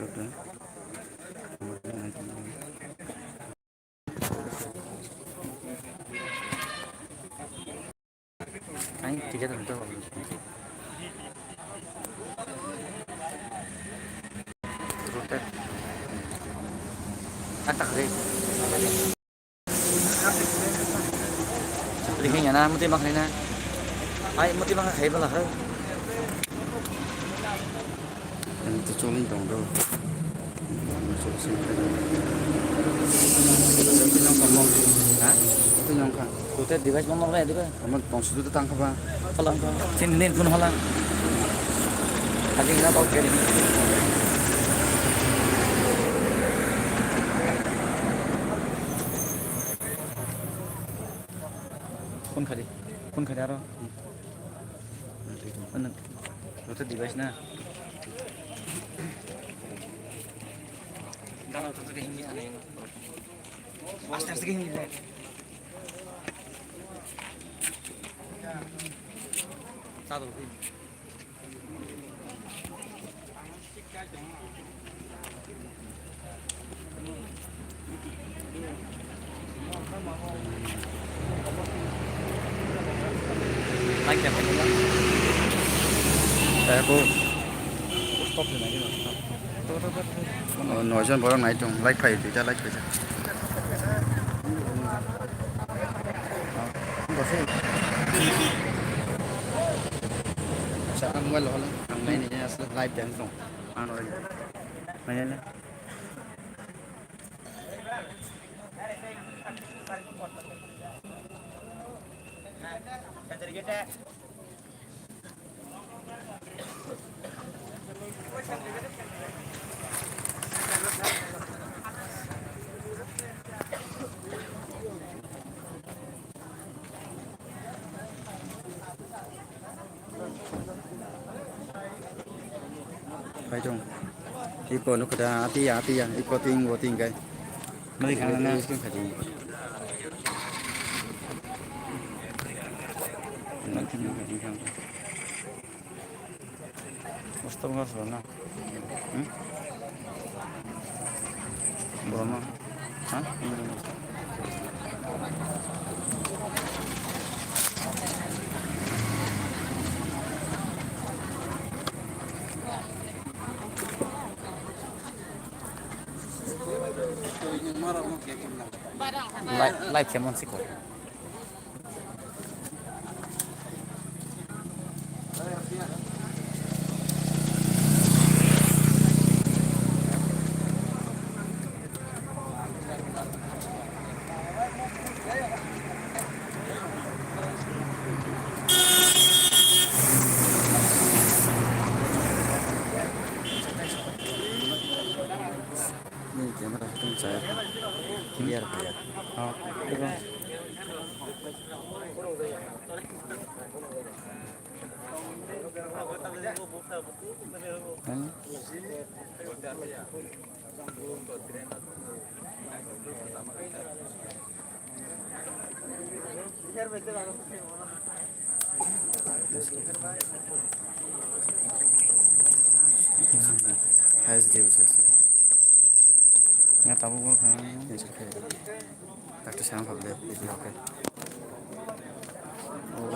Anh thì cái thằng tôi rotate anh tắt đi thì khi nhà na mất bằng này na ai mất bằng thấy bao là hơi anh tôi cho lên đồng đâu hả tôi nhong cả rotate device mong mong lại được không mà tổng số tôi tăng không ba halang trên nên pun halang aja kita tahu kiri pun kali aro mana itu device na kalau itu kayak ini aneh master segini deh satu like them aku stop di mana nói cho bọn này chung like phải thì cho like phải sao ăn quay lắm hôm nay này live chẳng xong ăn rồi này này phải chung iko nó kada ati iko ting cái mấy khang na cái phải gì nó thì nó phải khang Mustafa nggak sana Brahma hah live keman sih kok ini kamera tuh saya biar oh has devices nggak tahu gua kan tak kesana apa deh oke oh